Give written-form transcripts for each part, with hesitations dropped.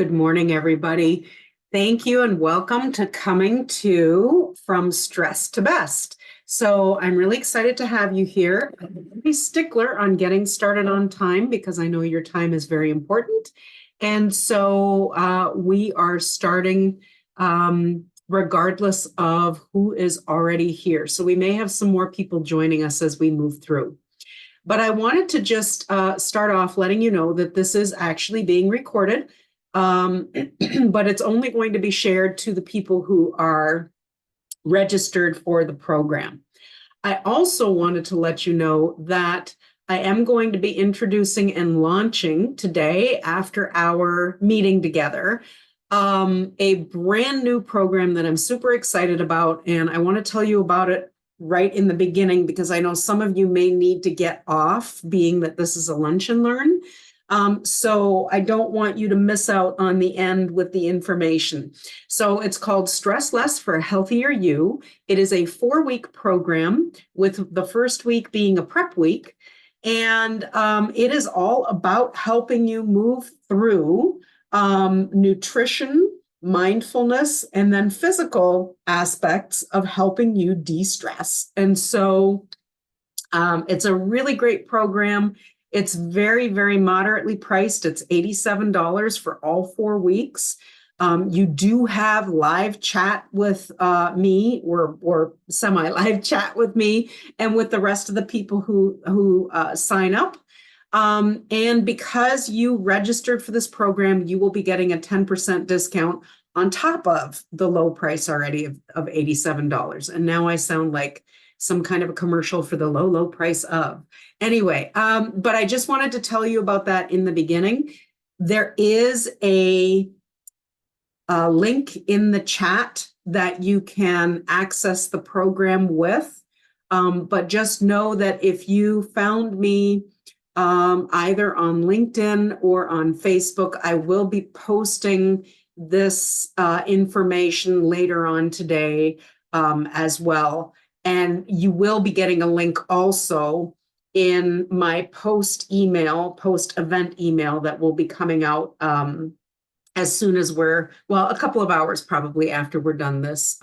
Good morning, everybody. Thank you and welcome to coming to From Stress to Best. So I'm really excited to have you here. Be stickler on getting started on time because I know your time is very important. And so we are starting regardless of who is already here. So we may have some more people joining us as we move through. But I wanted to just start off letting you know that this is actually being recorded. But it's only going to be shared to the people who are registered for the program. I also wanted to let you know that I am going to be introducing and launching today after our meeting together a brand new program that I'm super excited about. And I want to tell you about it right in the beginning because I know some of you may need to get off, being that this is a lunch and learn. So I don't want you to miss out on the end with the information. So it's called Stress Less for a Healthier You. It is a 4-week program with the first week being a prep week. And it is all about helping you move through nutrition, mindfulness, and then physical aspects of helping you de-stress. And so it's a really great program. It's very, very moderately priced. It's $87 for all 4 weeks. You do have live chat with me or semi-live chat with me and with the rest of the people who sign up. And because you registered for this program, you will be getting a 10% discount on top of the low price already of $87. And now I sound like some kind of a commercial for the low price of. Anyway, but I just wanted to tell you about that in the beginning. There is a link in the chat that you can access the program with. But just know that if you found me either on LinkedIn or on Facebook, I will be posting this information later on today as well. And you will be getting a link also in my post-event email that will be coming out as soon as a couple of hours probably after we're done this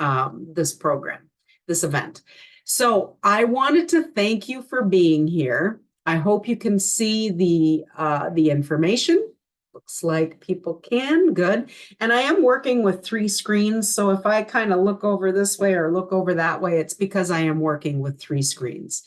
program, this event. So I wanted to thank you for being here. I hope you can see the information. Looks like people can. Good. And I am working with 3 screens. So if I kind of look over this way or look over that way, it's because I am working with 3 screens.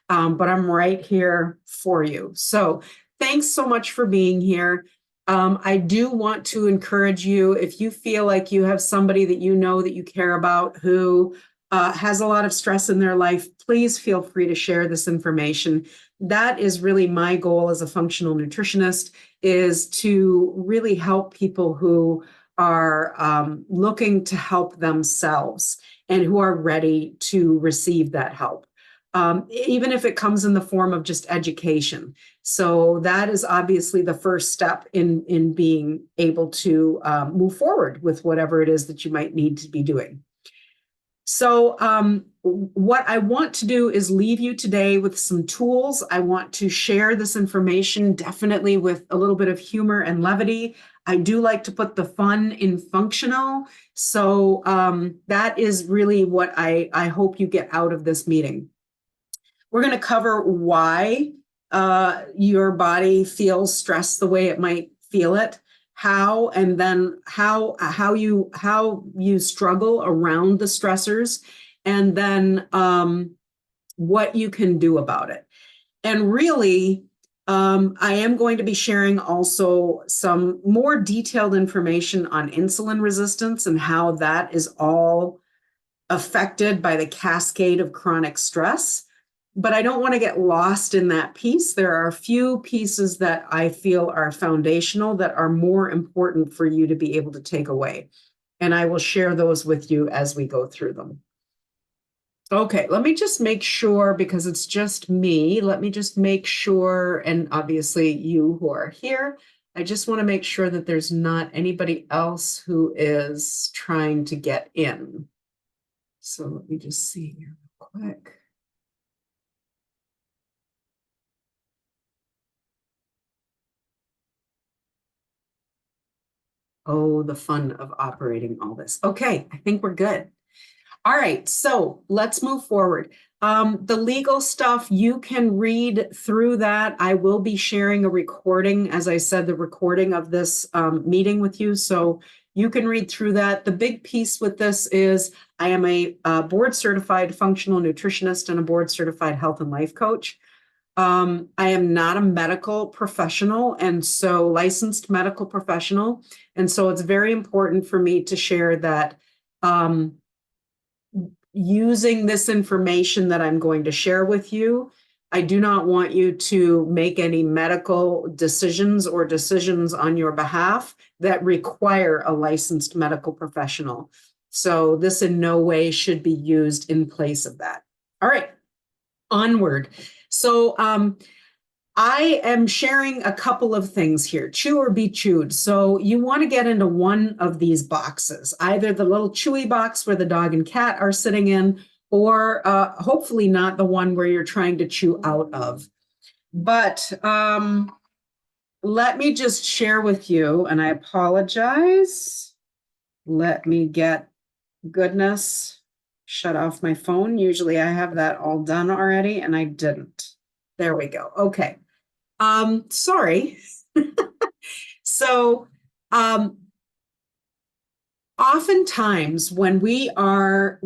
But I'm right here for you. So thanks so much for being here. I do want to encourage you, if you feel like you have somebody that you know that you care about who has a lot of stress in their life, please feel free to share this information. That is really my goal as a functional nutritionist, is to really help people who are looking to help themselves and who are ready to receive that help, even if it comes in the form of just education. So that is obviously the first step in being able to move forward with whatever it is that you might need to be doing. So what I want to do is leave you today with some tools. I want to share this information definitely with a little bit of humor and levity. I do like to put the fun in functional. So that is really what I hope you get out of this meeting. We're going to cover why your body feels stressed the way it might feel it, how, and then how you struggle around the stressors, and then what you can do about it. And really, I am going to be sharing also some more detailed information on insulin resistance and how that is all affected by the cascade of chronic stress. But I don't want to get lost in that piece. There are a few pieces that I feel are foundational that are more important for you to be able to take away. And I will share those with you as we go through them. Okay, let me just make sure, because it's just me, let me just make sure, and obviously you who are here, I just want to make sure that there's not anybody else who is trying to get in. So let me just see here real quick. Oh, the fun of operating all this. Okay, I think we're good. All right, so let's move forward. The legal stuff, you can read through that. I will be sharing a recording, as I said, the recording of this meeting with you. So you can read through that. The big piece with this is I am a board certified functional nutritionist and a board certified health and life coach. I am not a medical professional, and so licensed medical professional. And so it's very important for me to share that using this information that I'm going to share with you, I do not want you to make any medical decisions or decisions on your behalf that require a licensed medical professional. So this in no way should be used in place of that. All right, onward. So I am sharing a couple of things here, chew or be chewed. So you want to get into one of these boxes, either the little chewy box where the dog and cat are sitting in, or hopefully not the one where you're trying to chew out of. But let me just share with you, and I apologize. Let me goodness, shut off my phone. Usually I have that all done already, and I didn't. There we go. Okay. Sorry. So, oftentimes when we're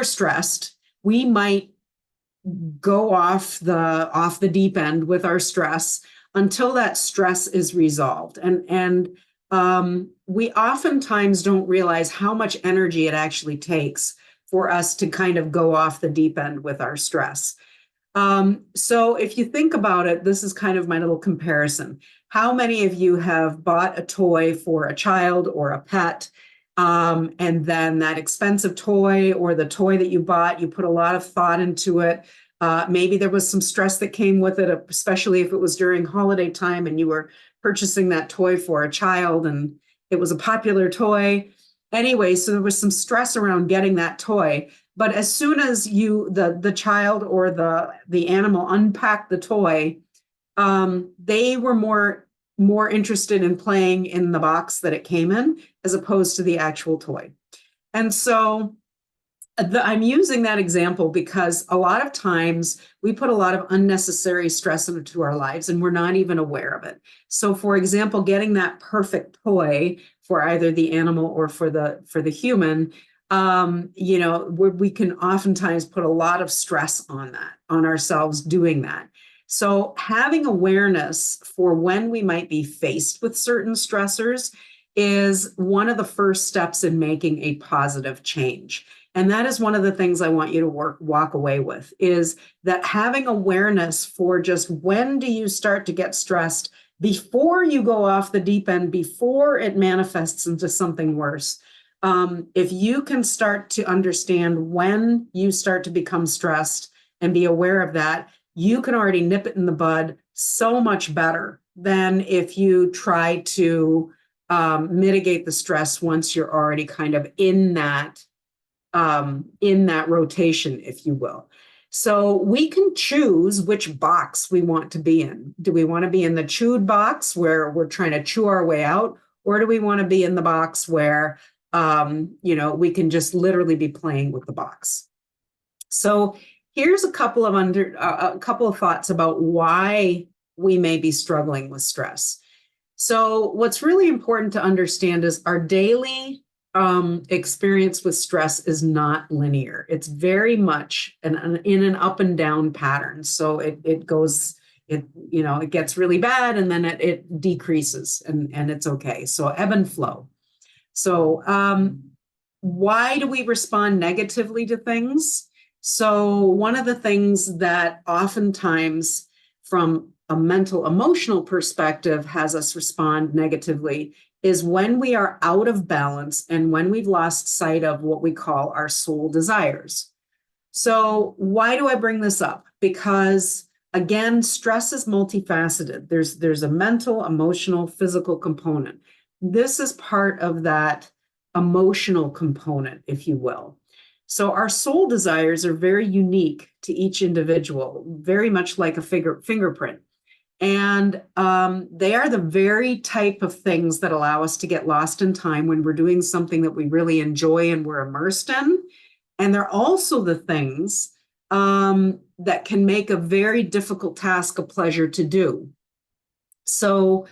stressed, we might go off the deep end with our stress until that stress is resolved. And we oftentimes don't realize how much energy it actually takes for us to kind of go off the deep end with our stress. So if you think about it, this is kind of my little comparison. How many of you have bought a toy for a child or a pet, and then that expensive toy or the toy that you bought, you put a lot of thought into it. Maybe there was some stress that came with it, especially if it was during holiday time and you were purchasing that toy for a child and it was a popular toy. Anyway, so there was some stress around getting that toy. But as soon as the child or the animal unpacked the toy, they were more interested in playing in the box that it came in as opposed to the actual toy. And so I'm using that example because a lot of times we put a lot of unnecessary stress into our lives and we're not even aware of it. So for example, getting that perfect toy for either the animal or for the human, we can oftentimes put a lot of stress on ourselves doing that. So having awareness for when we might be faced with certain stressors is one of the first steps in making a positive change. And that is one of the things I want you to walk away with, is that having awareness for just when do you start to get stressed before you go off the deep end, before it manifests into something worse. If you can start to understand when you start to become stressed and be aware of that, you can already nip it in the bud so much better than if you try to mitigate the stress once you're already kind of in that rotation, if you will. So we can choose which box we want to be in. Do we want to be in the chewed box where we're trying to chew our way out? Or do we want to be in the box where, we can just literally be playing with the box? So here's a couple of thoughts about why we may be struggling with stress. So what's really important to understand is our daily experience with stress is not linear. It's very much in an up and down pattern. So it gets really bad and then it decreases and it's okay. So ebb and flow. So why do we respond negatively to things? So one of the things that oftentimes from a mental emotional perspective has us respond negatively is when we are out of balance and when we've lost sight of what we call our soul desires. So why do I bring this up? Because again, stress is multifaceted. There's a mental, emotional, physical component. This is part of that emotional component, if you will. So our soul desires are very unique to each individual, very much like a fingerprint. And they are the very type of things that allow us to get lost in time when we're doing something that we really enjoy and we're immersed in. And they're also the things that can make a very difficult task a pleasure to do. So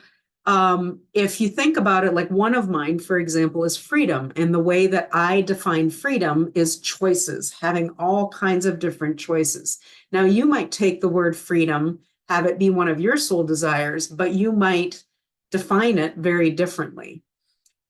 if you think about it, like one of mine, for example, is freedom. And the way that I define freedom is choices, having all kinds of different choices. Now, you might take the word freedom, have it be one of your soul desires, but you might define it very differently.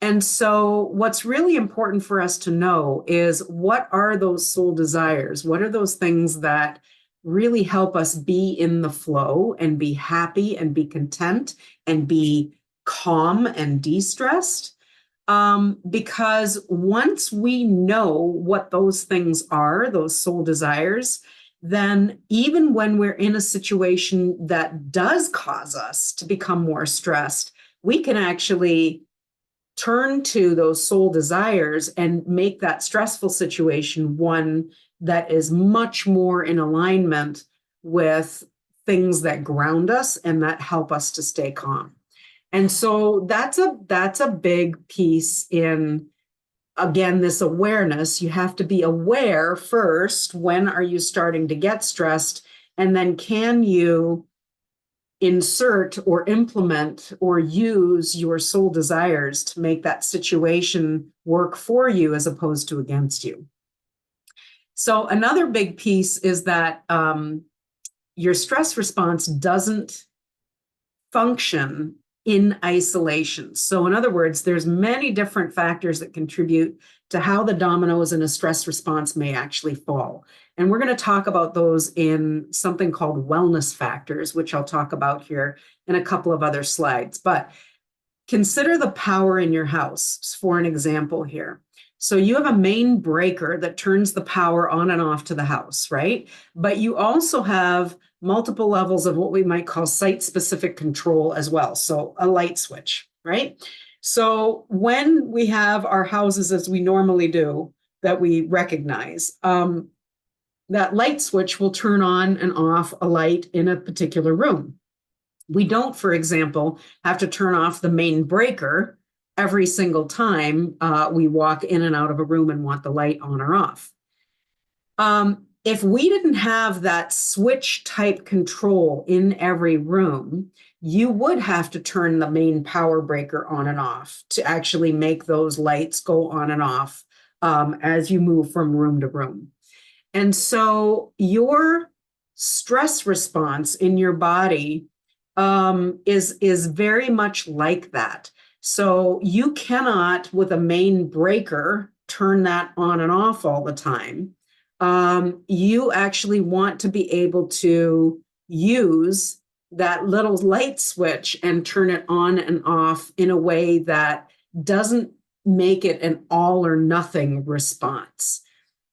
And so what's really important for us to know is, what are those soul desires? What are those things that really help us be in the flow and be happy and be content and be calm and de-stressed? Because once we know what those things are, those soul desires, then even when we're in a situation that does cause us to become more stressed, we can actually turn to those soul desires and make that stressful situation one that is much more in alignment with things that ground us and that help us to stay calm. And so that's a big piece in, again, this awareness. You have to be aware first. When are you starting to get stressed? And then can you insert or implement or use your soul desires to make that situation work for you as opposed to against you? So another big piece is that your stress response doesn't function in isolation. So in other words, there's many different factors that contribute to how the dominoes in a stress response may actually fall. And we're going to talk about those in something called wellness factors, which I'll talk about here in a couple of other slides. But consider the power in your house for an example here. So you have a main breaker that turns the power on and off to the house, right? But you also have multiple levels of what we might call site-specific control as well. So a light switch, right? So when we have our houses as we normally do, that we recognize, that light switch will turn on and off a light in a particular room. We don't, for example, have to turn off the main breaker every single time we walk in and out of a room and want the light on or off. If we didn't have that switch type control in every room, you would have to turn the main power breaker on and off to actually make those lights go on and off as you move from room to room. And so your stress response in your body is very much like that. So you cannot, with a main breaker, turn that on and off all the time. You actually want to be able to use that little light switch and turn it on and off in a way that doesn't make it an all or nothing response.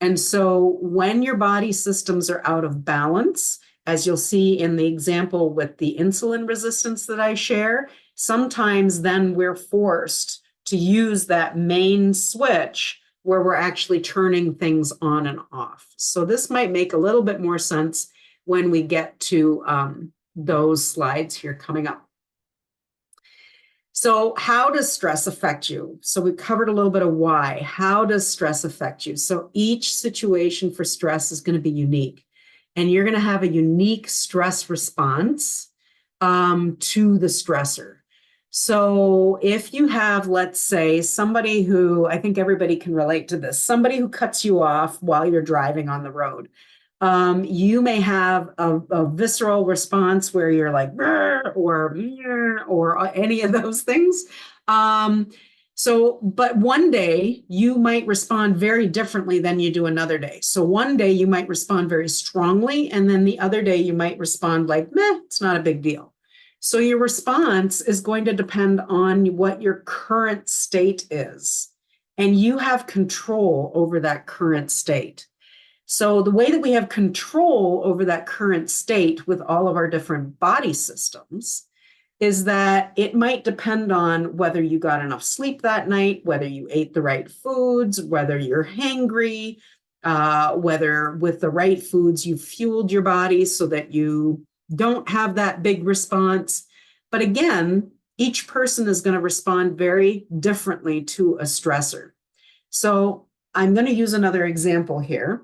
And so when your body systems are out of balance, as you'll see in the example with the insulin resistance that I share, sometimes then we're forced to use that main switch where we're actually turning things on and off. So this might make a little bit more sense when we get to those slides here coming up. So how does stress affect you? So we covered a little bit of why. How does stress affect you? So each situation for stress is going to be unique, and you're going to have a unique stress response to the stressor. So if you have, let's say, somebody who, I think everybody can relate to this, somebody who cuts you off while you're driving on the road, you may have a visceral response where you're like, or any of those things. But one day you might respond very differently than you do another day. So one day you might respond very strongly, and then the other day you might respond like, meh, it's not a big deal. So your response is going to depend on what your current state is, and you have control over that current state. So the way that we have control over that current state with all of our different body systems is that it might depend on whether you got enough sleep that night, whether you ate the right foods, whether you're hangry, whether with the right foods you fueled your body so that you don't have that big response. But again, each person is going to respond very differently to a stressor. So I'm going to use another example here.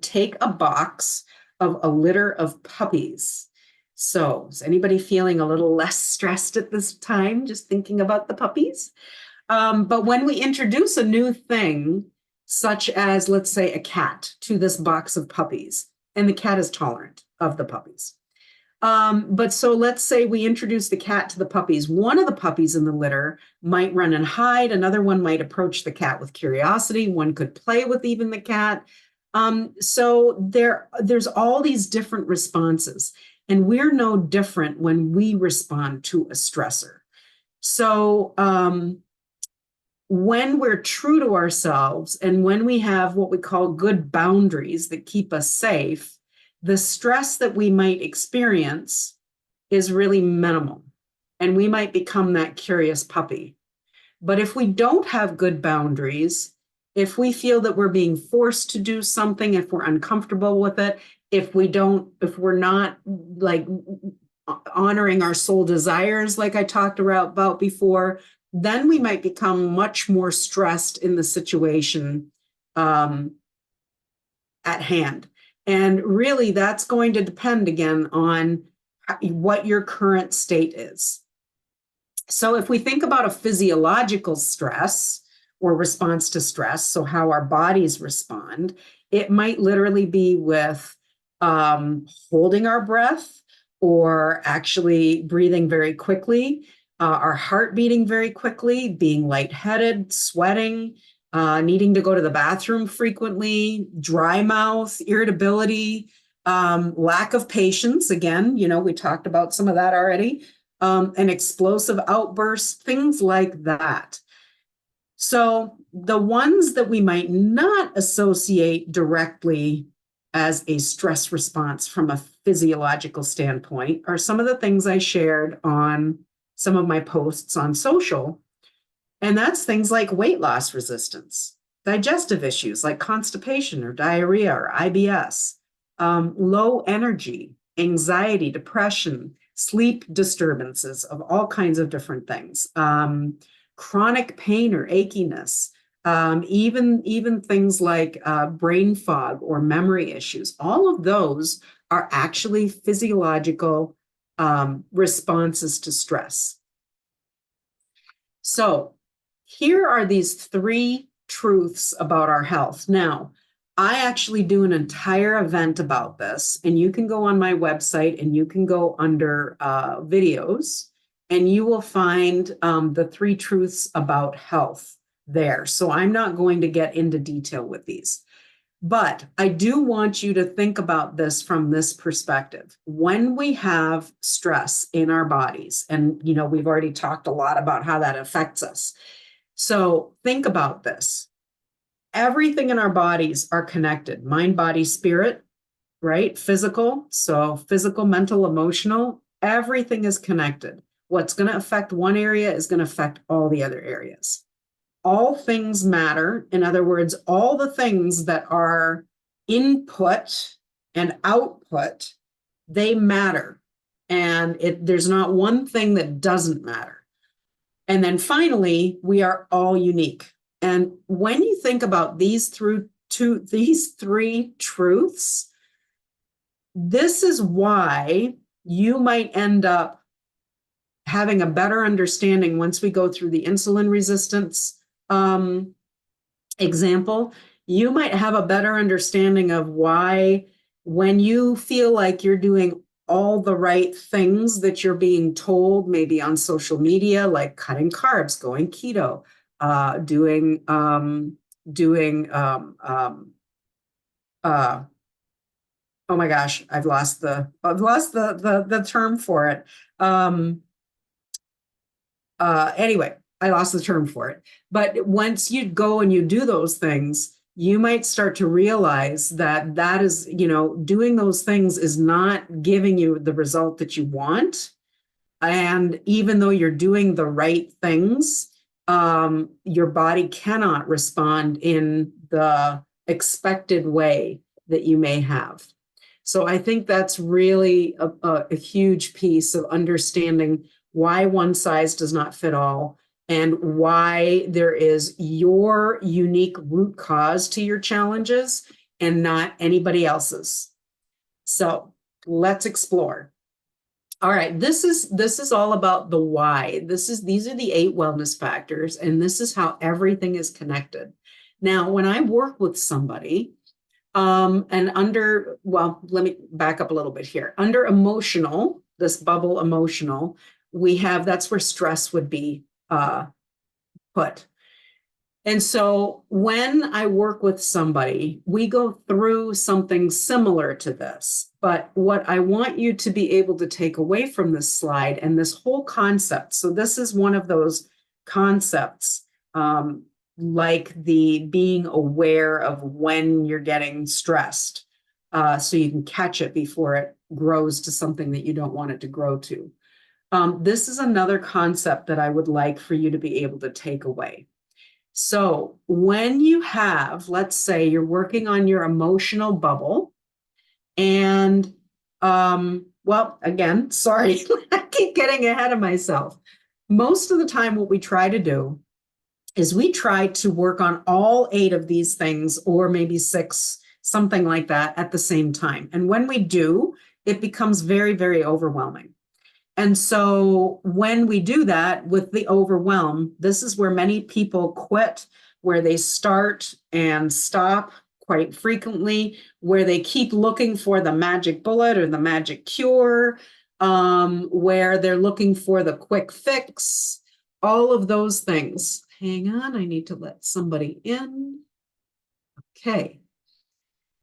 Take a box of a litter of puppies. So is anybody feeling a little less stressed at this time, just thinking about the puppies? But when we introduce a new thing, such as, let's say, a cat to this box of puppies, and the cat is tolerant of the puppies. But so let's say we introduce the cat to the puppies. One of the puppies in the litter might run and hide. Another one might approach the cat with curiosity. One could play with even the cat. So there's all these different responses, and we're no different when we respond to a stressor. So when we're true to ourselves and when we have what we call good boundaries that keep us safe, the stress that we might experience is really minimal, and we might become that curious puppy. But if we don't have good boundaries, if we feel that we're being forced to do something, if we're uncomfortable with it, if we're not like honoring our soul desires, like I talked about before, then we might become much more stressed in the situation at hand. And really, that's going to depend again on what your current state is. So if we think about a physiological stress or response to stress, so how our bodies respond, it might literally be with holding our breath or actually breathing very quickly, our heart beating very quickly, being lightheaded, sweating, needing to go to the bathroom frequently, dry mouth, irritability, lack of patience. Again, we talked about some of that already, an explosive outburst, things like that. So the ones that we might not associate directly as a stress response from a physiological standpoint are some of the things I shared on some of my posts on social. And that's things like weight loss resistance, digestive issues like constipation or diarrhea or IBS, low energy, anxiety, depression, sleep disturbances of all kinds of different things, chronic pain or achiness, even things like brain fog or memory issues. All of those are actually physiological responses to stress. So here are these 3 truths about our health. Now, I actually do an entire event about this, and you can go on my website and you can go under videos, and you will find the 3 truths about health there. So I'm not going to get into detail with these. But I do want you to think about this from this perspective. When we have stress in our bodies, and we've already talked a lot about how that affects us. So think about this. Everything in our bodies are connected: mind, body, spirit, right? Physical. So physical, mental, emotional, everything is connected. What's going to affect one area is going to affect all the other areas. All things matter. In other words, all the things that are input and output, they matter. And there's not one thing that doesn't matter. And then finally, we are all unique. And when you think about these 3 truths, this is why you might end up having a better understanding once we go through the insulin resistance example. You might have a better understanding of why, when you feel like you're doing all the right things that you're being told, maybe on social media, like cutting carbs, going keto, oh my gosh, I've lost the term for it. Anyway, I lost the term for it. But once you go and you do those things, you might start to realize that is, doing those things is not giving you the result that you want. And even though you're doing the right things, your body cannot respond in the expected way that you may have. So I think that's really a huge piece of understanding why one size does not fit all and why there is your unique root cause to your challenges and not anybody else's. So let's explore. All right, this is all about the why. These are the 8 wellness factors, and this is how everything is connected. Now, when I work with somebody, and let me back up a little bit here. Under emotional, this bubble emotional, that's where stress would be put. And so when I work with somebody, we go through something similar to this. But what I want you to be able to take away from this slide and this whole concept, so this is one of those concepts, like the being aware of when you're getting stressed, so you can catch it before it grows to something that you don't want it to grow to. This is another concept that I would like for you to be able to take away. So when you have, let's say you're working on your emotional bubble and, well, again, sorry, I keep getting ahead of myself. Most of the time, what we try to do is we try to work on all 8 of these things, or maybe 6, something like that at the same time. And when we do, it becomes very, very overwhelming. And so when we do that with the overwhelm, this is where many people quit, where they start and stop quite frequently, where they keep looking for the magic bullet or the magic cure, where they're looking for the quick fix, all of those things. Hang on, I need to let somebody in. Okay.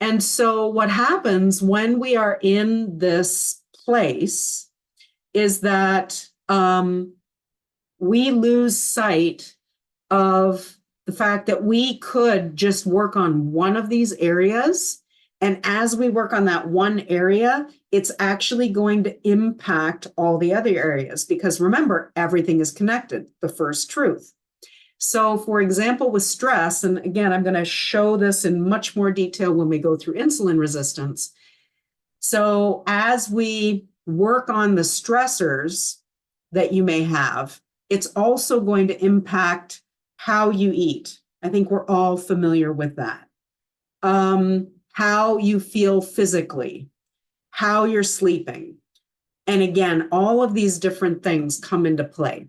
And so what happens when we are in this place is that we lose sight of the fact that we could just work on one of these areas. And as we work on that one area, it's actually going to impact all the other areas, because remember, everything is connected, the first truth. So for example, with stress, and again, I'm going to show this in much more detail when we go through insulin resistance. So as we work on the stressors that you may have, it's also going to impact how you eat. I think we're all familiar with that. How you feel physically, how you're sleeping. And again, all of these different things come into play.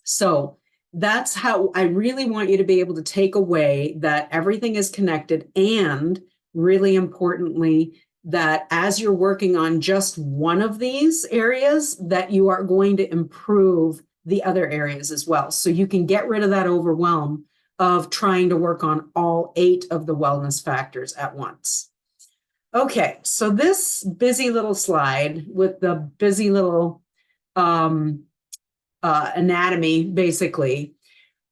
So that's how I really want you to be able to take away that everything is connected, and really importantly, that as you're working on just one of these areas, that you are going to improve the other areas as well. So you can get rid of that overwhelm of trying to work on all 8 of the wellness factors at once. Okay, so this busy little slide with the busy little anatomy, basically,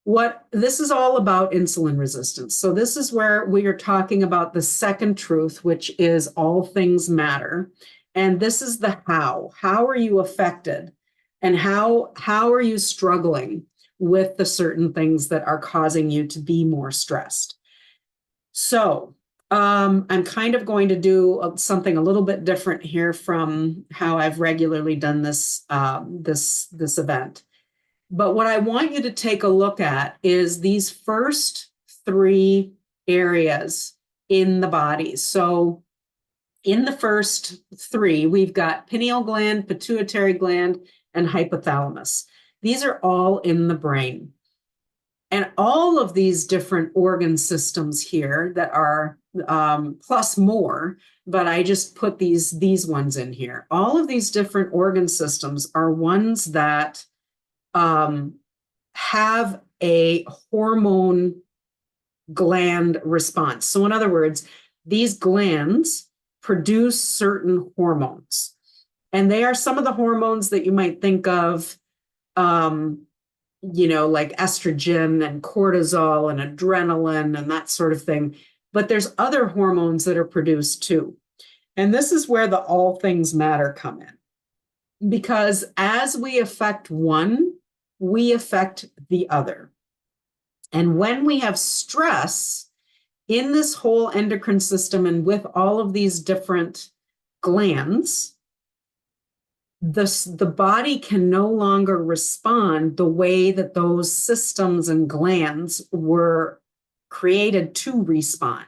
what this is all about insulin resistance. So this is where we are talking about the second truth, which is all things matter. And this is the how. How are you affected? And how are you struggling with the certain things that are causing you to be more stressed? So I'm kind of going to do something a little bit different here from how I've regularly done this this event. But what I want you to take a look at is these first 3 areas in the body. So in the first 3, we've got pineal gland, pituitary gland, and hypothalamus. These are all in the brain. And all of these different organ systems here that are plus more, but I just put these ones in here. All of these different organ systems are ones that have a hormone gland response. So in other words, these glands produce certain hormones. And they are some of the hormones that you might think of, like estrogen and cortisol and adrenaline and that sort of thing. But there's other hormones that are produced too. And this is where the all things matter come in. Because as we affect one, we affect the other. And when we have stress, in this whole endocrine system and with all of these different glands, the body can no longer respond the way that those systems and glands were created to respond.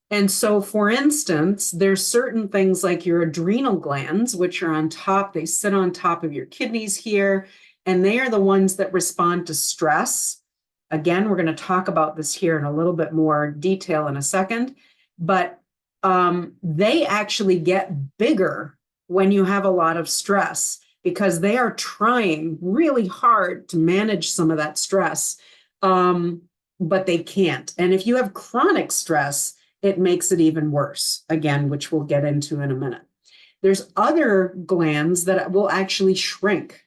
And so, for instance, there's certain things like your adrenal glands, which are on top, they sit on top of your kidneys here, and they are the ones that respond to stress. Again, we're going to talk about this here in a little bit more detail in a second, but they actually get bigger when you have a lot of stress because they are trying really hard to manage some of that stress, but they can't. And if you have chronic stress, it makes it even worse, again, which we'll get into in a minute. There's other glands that will actually shrink.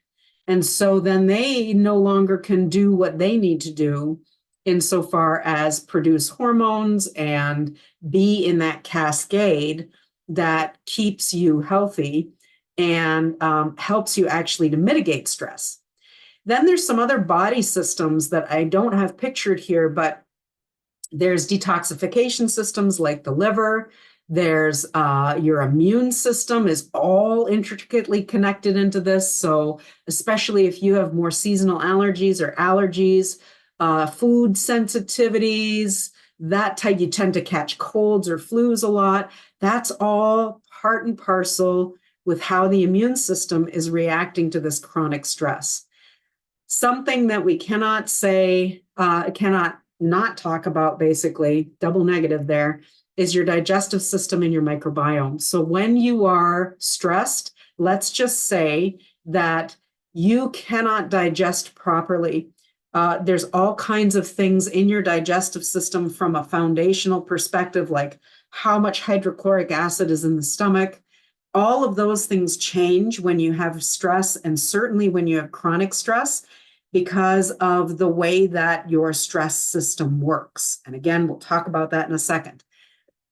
And so then they no longer can do what they need to do insofar as produce hormones and be in that cascade that keeps you healthy and helps you actually to mitigate stress. Then there's some other body systems that I don't have pictured here, but there's detoxification systems like the liver. There's your immune system is all intricately connected into this. So especially if you have more seasonal allergies or allergies, food sensitivities, that type, you tend to catch colds or flus a lot. That's all part and parcel with how the immune system is reacting to this chronic stress. Something that we cannot say, cannot not talk about, basically, double negative there, is your digestive system and your microbiome. So when you are stressed, let's just say that you cannot digest properly. There's all kinds of things in your digestive system from a foundational perspective, like how much hydrochloric acid is in the stomach. All of those things change when you have stress, and certainly when you have chronic stress, because of the way that your stress system works. And again, we'll talk about that in a second.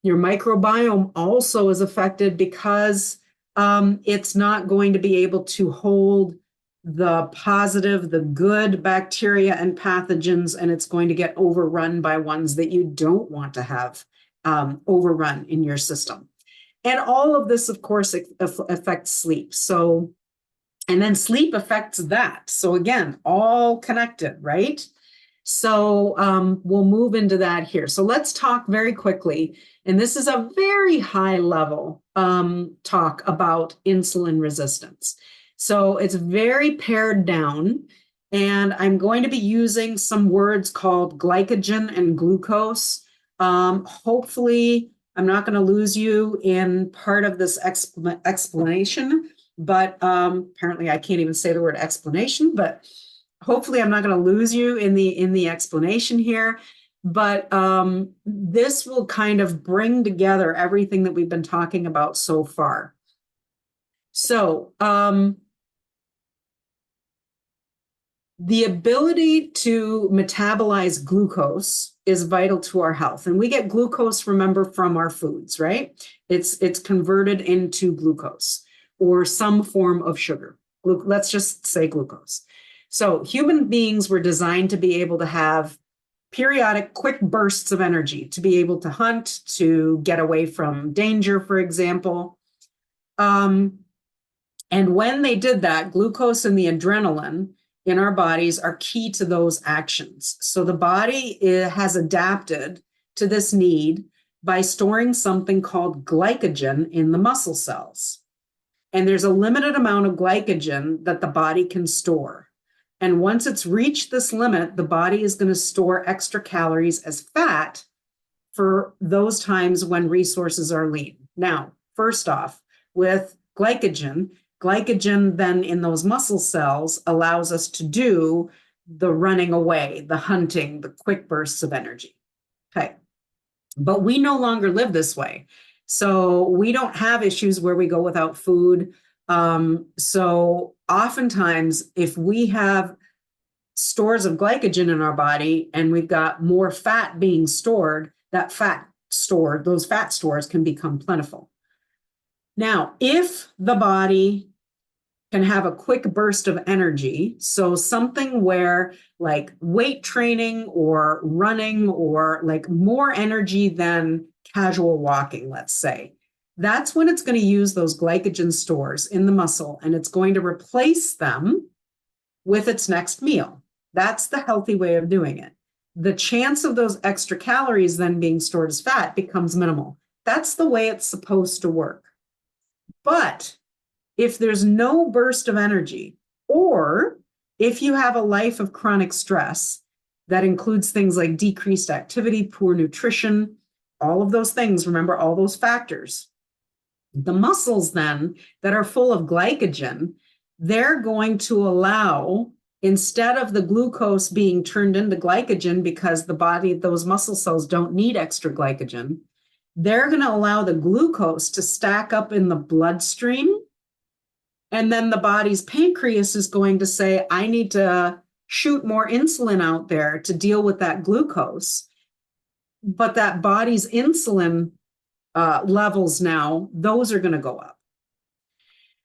Your microbiome also is affected because it's not going to be able to hold the positive, the good bacteria and pathogens, and it's going to get overrun by ones that you don't want to have overrun in your system. And all of this, of course, affects sleep. So, and then sleep affects that. So again, all connected, right? So we'll move into that here. So let's talk very quickly. And this is a very high level talk about insulin resistance. So it's very pared down. And I'm going to be using some words called glycogen and glucose. Hopefully, I'm not going to lose you in part of this explanation, but apparently I can't even say the word explanation, but hopefully I'm not going to lose you in the explanation here. But this will kind of bring together everything that we've been talking about so far. So the ability to metabolize glucose is vital to our health. And we get glucose, remember, from our foods, right? It's converted into glucose or some form of sugar. Let's just say glucose. So human beings were designed to be able to have periodic quick bursts of energy, to be able to hunt, to get away from danger, for example. And when they did that, glucose and the adrenaline in our bodies are key to those actions. So the body has adapted to this need by storing something called glycogen in the muscle cells. And there's a limited amount of glycogen that the body can store. And once it's reached this limit, the body is going to store extra calories as fat for those times when resources are lean. Now, first off, with glycogen then in those muscle cells allows us to do the running away, the hunting, the quick bursts of energy. Okay. But we no longer live this way. So we don't have issues where we go without food. So oftentimes, if we have stores of glycogen in our body and we've got more fat being stored, those fat stores can become plentiful. Now, if the body can have a quick burst of energy. So something where like weight training or running or like more energy than casual walking, let's say, that's when it's going to use those glycogen stores in the muscle and it's going to replace them with its next meal. That's the healthy way of doing it. The chance of those extra calories then being stored as fat becomes minimal. That's the way it's supposed to work. But if there's no burst of energy, or if you have a life of chronic stress that includes things like decreased activity, poor nutrition, all of those things, remember all those factors, the muscles then that are full of glycogen, they're going to allow, instead of the glucose being turned into glycogen because the body, those muscle cells don't need extra glycogen, they're going to allow the glucose to stack up in the bloodstream. And then the body's pancreas is going to say, I need to shoot more insulin out there to deal with that glucose. But that body's insulin levels now, those are going to go up.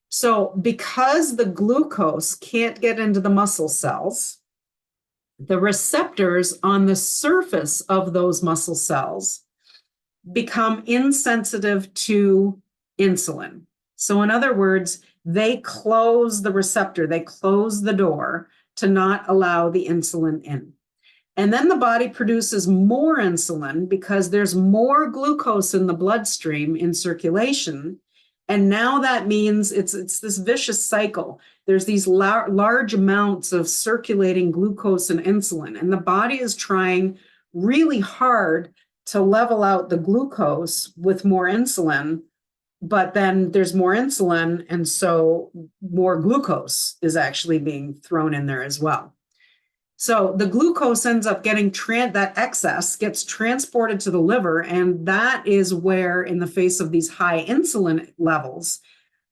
So because the glucose can't get into the muscle cells, the receptors on the surface of those muscle cells become insensitive to insulin. So in other words, they close the receptor, they close the door to not allow the insulin in. And then the body produces more insulin because there's more glucose in the bloodstream in circulation. And now that means it's this vicious cycle. There's these large amounts of circulating glucose and insulin, and the body is trying really hard to level out the glucose with more insulin, but then there's more insulin, and so more glucose is actually being thrown in there as well. So the glucose ends up getting, that excess gets transported to the liver, and that is where, in the face of these high insulin levels,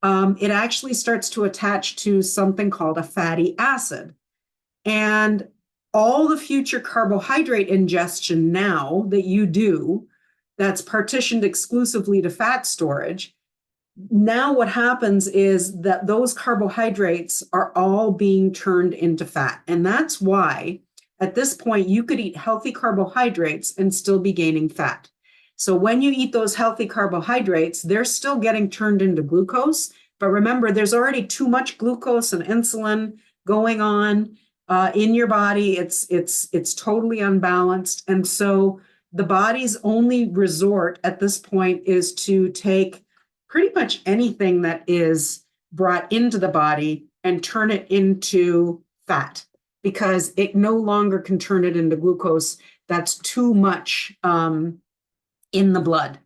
it actually starts to attach to something called a fatty acid. And all the future carbohydrate ingestion now that you do, that's partitioned exclusively to fat storage, now what happens is that those carbohydrates are all being turned into fat. And that's why at this point you could eat healthy carbohydrates and still be gaining fat. So when you eat those healthy carbohydrates, they're still getting turned into glucose. But remember, there's already too much glucose and insulin going on in your body. It's totally unbalanced. And so the body's only resort at this point is to take pretty much anything that is brought into the body and turn it into fat, because it no longer can turn it into glucose. That's too much in the blood.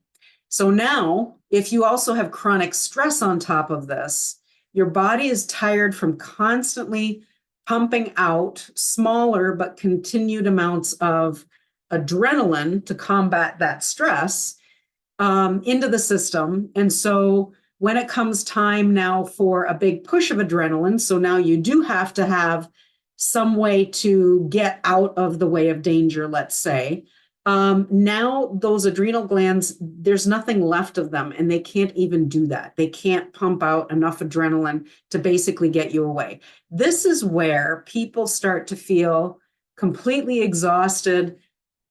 So now, if you also have chronic stress on top of this, your body is tired from constantly pumping out smaller but continued amounts of adrenaline to combat that stress into the system. And so when it comes time now for a big push of adrenaline, so now you do have to have some way to get out of the way of danger, let's say. Now those adrenal glands, there's nothing left of them, and they can't even do that. They can't pump out enough adrenaline to basically get you away. This is where people start to feel completely exhausted,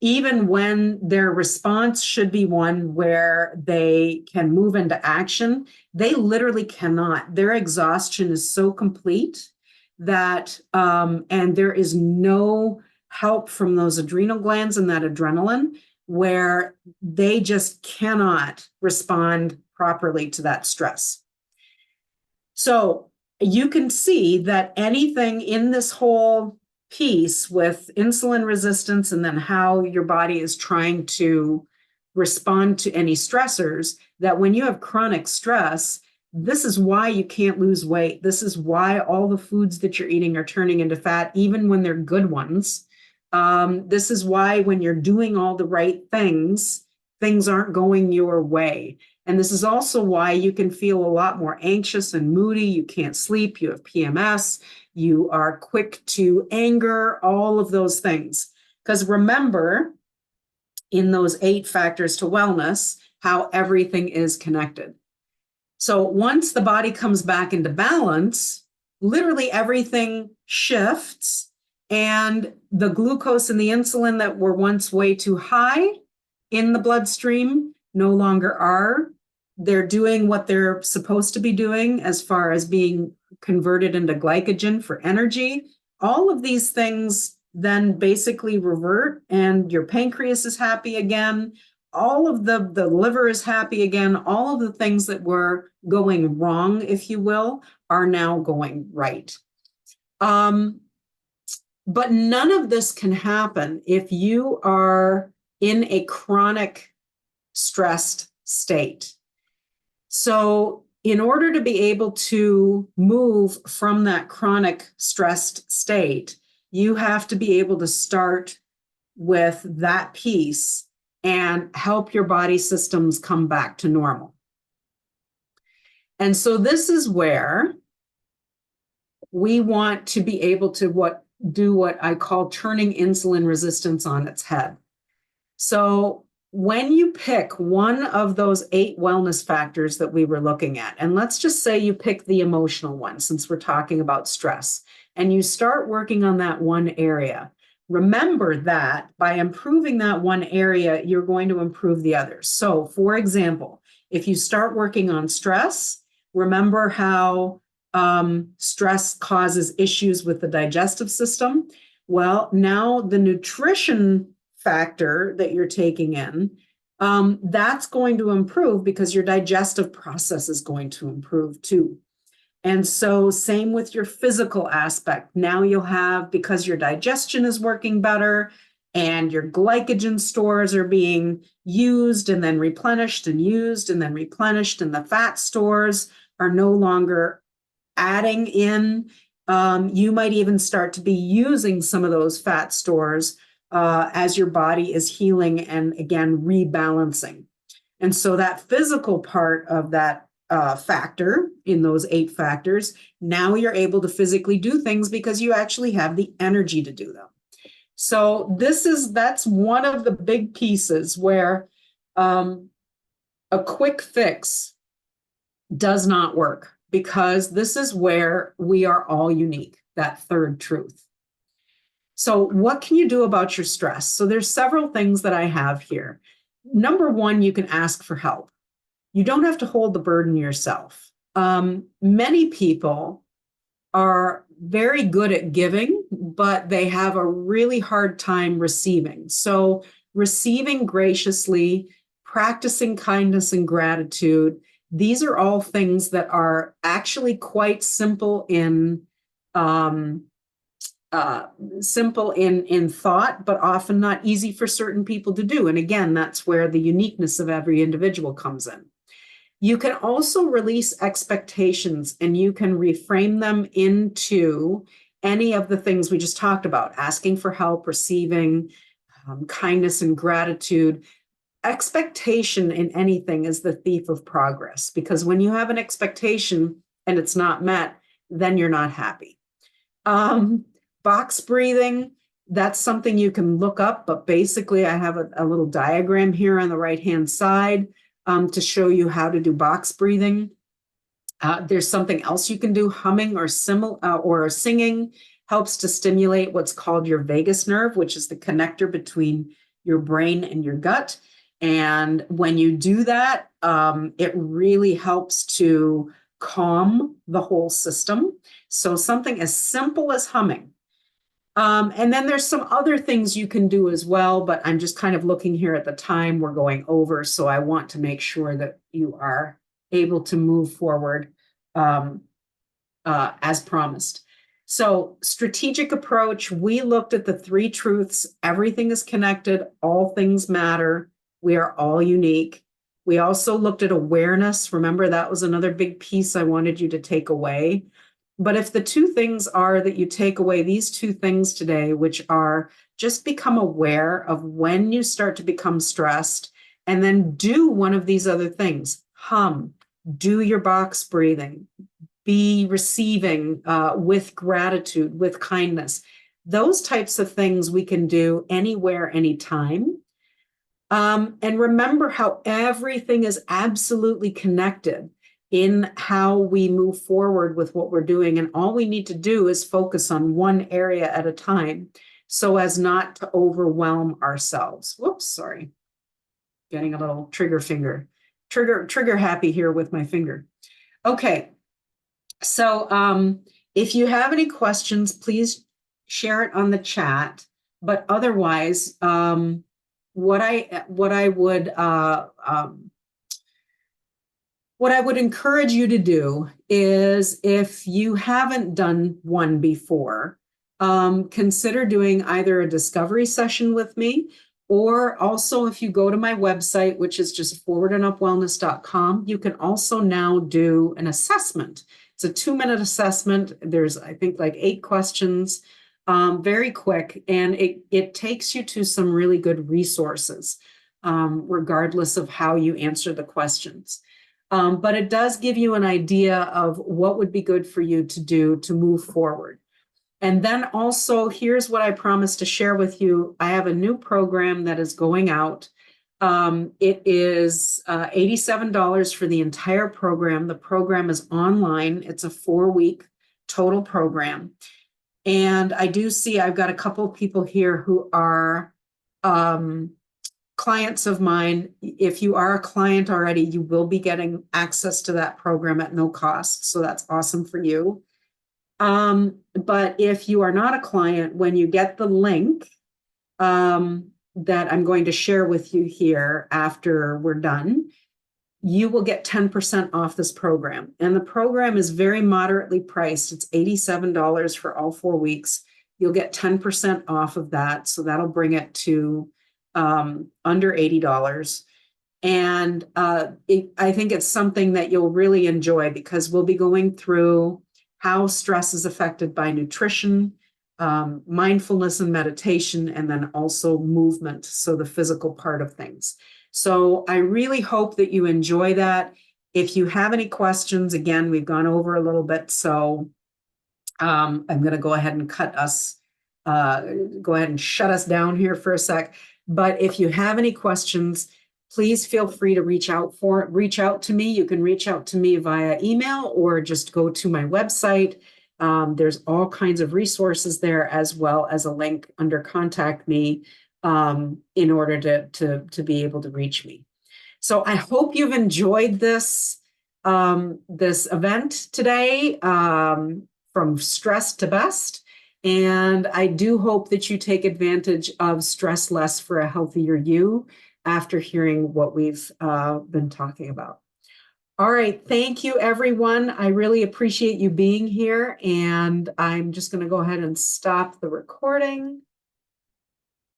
even when their response should be one where they can move into action. They literally cannot. Their exhaustion is so complete that, and there is no help from those adrenal glands and that adrenaline, where they just cannot respond properly to that stress. So you can see that anything in this whole piece with insulin resistance and then how your body is trying to respond to any stressors, that when you have chronic stress, this is why you can't lose weight. This is why all the foods that you're eating are turning into fat, even when they're good ones. This is why when you're doing all the right things, things aren't going your way. And this is also why you can feel a lot more anxious and moody. You can't sleep. You have PMS. You are quick to anger, all of those things. Because remember, in those 8 factors to wellness, how everything is connected. So once the body comes back into balance, literally everything shifts, and the glucose and the insulin that were once way too high in the bloodstream no longer are. They're doing what they're supposed to be doing as far as being converted into glycogen for energy. All of these things then basically revert, and your pancreas is happy again. All of the liver is happy again. All of the things that were going wrong, if you will, are now going right. But none of this can happen if you are in a chronic stressed state. So in order to be able to move from that chronic stressed state, you have to be able to start with that piece and help your body systems come back to normal. And so this is where we want to be able to do what I call turning insulin resistance on its head. So when you pick one of those 8 wellness factors that we were looking at, and let's just say you pick the emotional one, since we're talking about stress, and you start working on that one area, remember that by improving that one area, you're going to improve the others. So for example, if you start working on stress, remember how stress causes issues with the digestive system. Well, now the nutrition factor that you're taking in, that's going to improve because your digestive process is going to improve too. And so same with your physical aspect. Now you'll have, because your digestion is working better and your glycogen stores are being used and then replenished and used and then replenished, and the fat stores are no longer adding in. You might even start to be using some of those fat stores as your body is healing and, again, rebalancing. And so that physical part of that factor in those 8 factors, now you're able to physically do things because you actually have the energy to do them. So that's one of the big pieces where a quick fix does not work, because this is where we are all unique, that third truth. So what can you do about your stress? So there's several things that I have here. Number one, you can ask for help. You don't have to hold the burden yourself. Many people are very good at giving, but they have a really hard time receiving. So receiving graciously, practicing kindness and gratitude, these are all things that are actually quite simple in thought, but often not easy for certain people to do. And again, that's where the uniqueness of every individual comes in. You can also release expectations, and you can reframe them into any of the things we just talked about: asking for help, receiving, kindness and gratitude. Expectation in anything is the thief of progress, because when you have an expectation and it's not met, then you're not happy. Box breathing, that's something you can look up, but basically I have a little diagram here on the right-hand side to show you how to do box breathing. There's something else you can do. Humming or singing helps to stimulate what's called your vagus nerve, which is the connector between your brain and your gut. And when you do that, it really helps to calm the whole system. So something as simple as humming. And then there's some other things you can do as well, but I'm just kind of looking here at the time we're going over. So I want to make sure that you are able to move forward as promised. So strategic approach, we looked at the 3 truths. Everything is connected. All things matter. We are all unique. We also looked at awareness. Remember, that was another big piece I wanted you to take away. But if the 2 things are that you take away these 2 things today, which are just become aware of when you start to become stressed, and then do one of these other things: hum, do your box breathing, be receiving with gratitude, with kindness. Those types of things we can do anywhere, anytime. And remember how everything is absolutely connected. in how we move forward with what we're doing. And all we need to do is focus on one area at a time so as not to overwhelm ourselves. Whoops, sorry. Getting a little trigger happy here with my finger. Okay. So if you have any questions, please share it on the chat. But otherwise, what I would encourage you to do is, if you haven't done one before, consider doing either a discovery session with me, or also if you go to my website, which is just forwardandupwellness.com, you can also now do an assessment. It's a 2-minute assessment. There's, I think, like 8 questions, very quick, and it takes you to some really good resources, regardless of how you answer the questions. But it does give you an idea of what would be good for you to do to move forward. And then also, here's what I promised to share with you. I have a new program that is going out. It is $87 for the entire program. The program is online. It's a 4-week total program. And I do see I've got a couple of people here who are clients of mine. If you are a client already, you will be getting access to that program at no cost. So that's awesome for you. But if you are not a client, when you get the link that I'm going to share with you here after we're done, you will get 10% off this program. And the program is very moderately priced. It's $87 for all 4 weeks. You'll get 10% off of that. So that'll bring it to under $80. And I think it's something that you'll really enjoy, because we'll be going through how stress is affected by nutrition, mindfulness and meditation, and then also movement, so the physical part of things. So I really hope that you enjoy that. If you have any questions, again, we've gone over a little bit, so I'm going to go ahead and go ahead and shut us down here for a sec. But if you have any questions, please feel free to reach out to me. You can reach out to me via email, or just go to my website. There's all kinds of resources there, as well as a link under Contact Me, in order to be able to reach me. So I hope you've enjoyed this event today, from stress to best. And I do hope that you take advantage of Stress Less for a Healthier You after hearing what we've been talking about. All right. Thank you, everyone. I really appreciate you being here. And I'm just going to go ahead and stop the recording.